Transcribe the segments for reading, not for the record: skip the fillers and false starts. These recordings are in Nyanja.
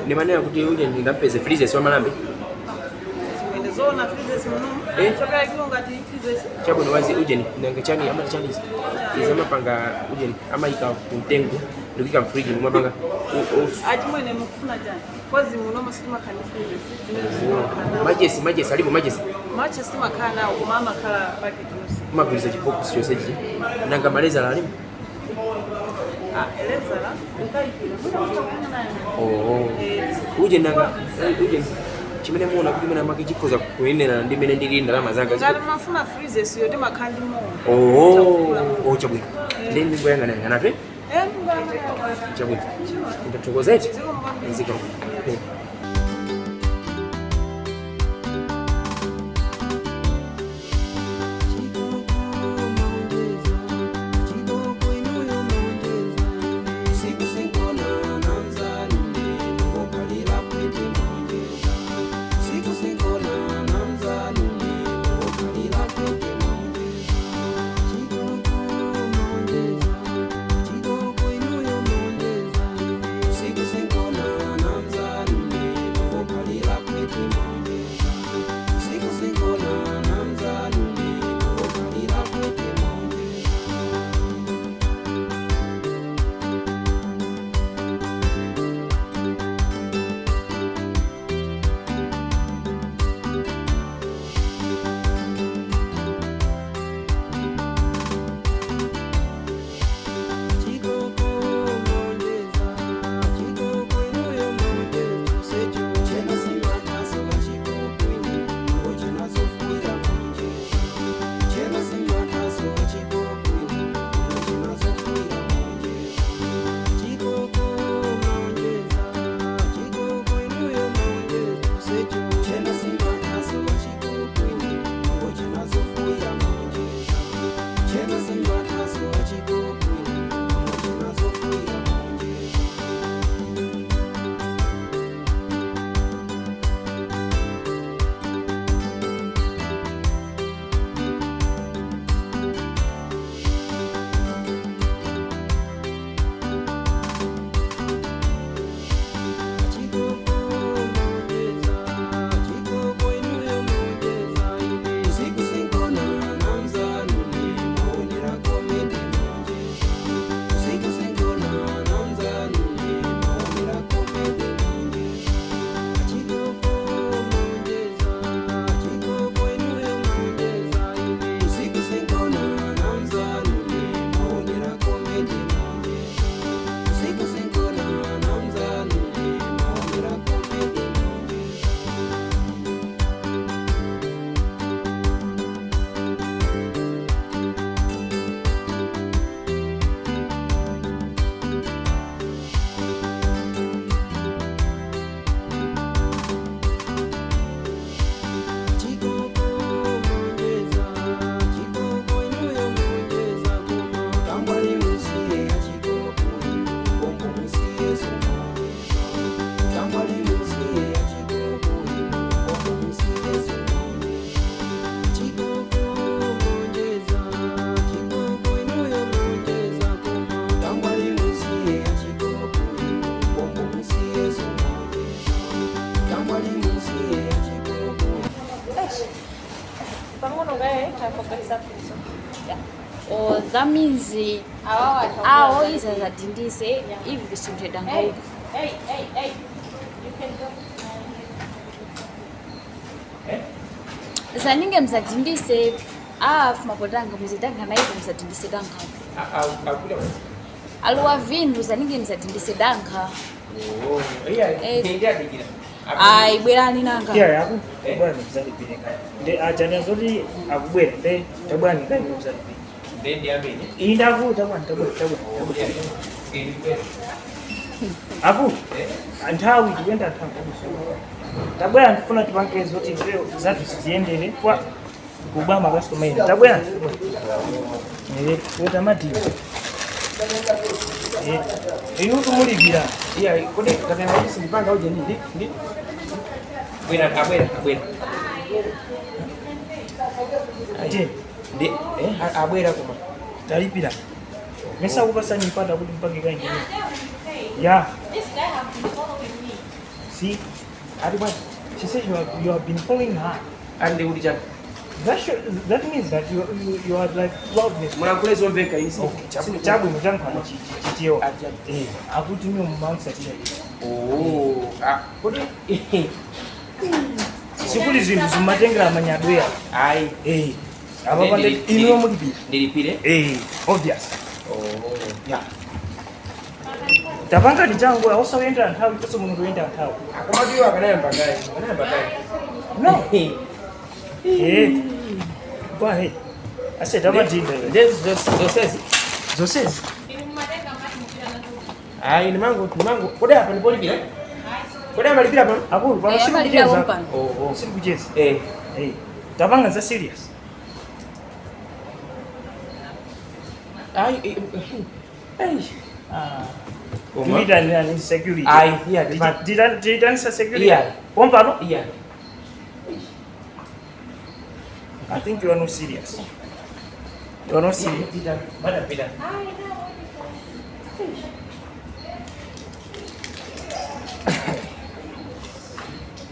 Nimanena kuti uje ndingapeze freezers wa malambe. Zona freezers muno. Choka ikunga ti freezers. Chabuno wazi uje ndanga chani ama Chinese. Izama panga uje ama ika kuntengo ndikika fridge mumapanga. Achimwene mukufuna jani. Kozi muno masitima kani freezers. Majesi alipo majesi. Macha sima kana umama kala package musi. Magulisa chibox choseji. Nanga maleza la alimu. Eleza la. Uje nanga uje chimene muona kuti mena make chikoza kuyenera ndi mene ndili ndalama zanga. Ngati mafuna freezers yote makandi mo. Chabwino. Ndi ngoyanga nanga nape? Chabwino. Ndatokoza eti? Nzika. Or that means our is as a dindise if we should have Hey, you can go. Zaninge mzadindise mapodanga mzidanga na hivyo mzadindise danga. Alwa vindu zaninge mzadindise danga. Ai bwerani nanga. Yaku bwana mzalipileka. Nde ajana zori akubwera nde tabwani kai mzalipileka. Ndendi amene. Indaku tabwani. Aku anthawi tikwenda nthawi tabwera ndifuna tipange zoti lero zatu ziendere kwa kubama customer ine tabwera weta matiwa inu tumulipira iya kodi kapena kuti sindipanga uje ndi bwera ate ndi abwera kuma talipira mesa kupasa nipata kuti mpake kaingine ya This guy has been following me. See? She said you have been following her. And they would jump. That means that you are like loveless. Mwanakula hizo mbeka hizi. Chabu mjangu kwa chichio. Akutumia mmansa tia. Kodi. Sikuli zindu zimatengera amanyadoya. Ai. Abapande ino mulipi. Nilipire? Obvious. Yeah. Tabanga ndijangu also enda nthawi pese munhu kuenda nthawi. Akomadiyo akanayamba kai. No. Go ahead. I said abadinde. There's Zoses. Ai ni mango. Kodi hapa ni poli vile? Kodi amalipira hapa? Akulu bana siku kujeza. Siku kujeza. Tabanga za serious. Ai. You need an insecurity. Did I answer security? Yeah. Pompano? Yeah. I think you are not serious. You are not serious. Bada.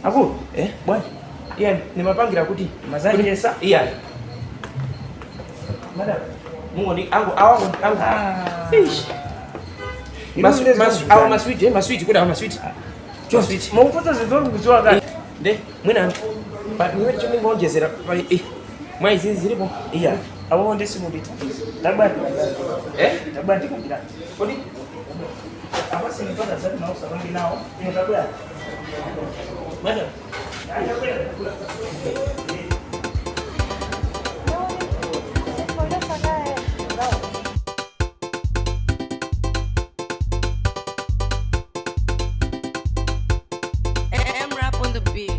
Aku? Bwana. Yeah, nimapangira kuti Mazali yesa? Yeah. Madam. Mungu ni awangu. Fish. Maswiti kuda maswiti. Maswiti. Mwakuta zidoro kujua gani? Nde, mwina. But niwe choni ngongezera pali mwaizi zilipo. Iya. Abo ndesi mubita. Tabati. Tabati kabila. Kodi? Abasi nipata zati na usa bangi nao. Ni tabia. Madam. M-Rap on the beat.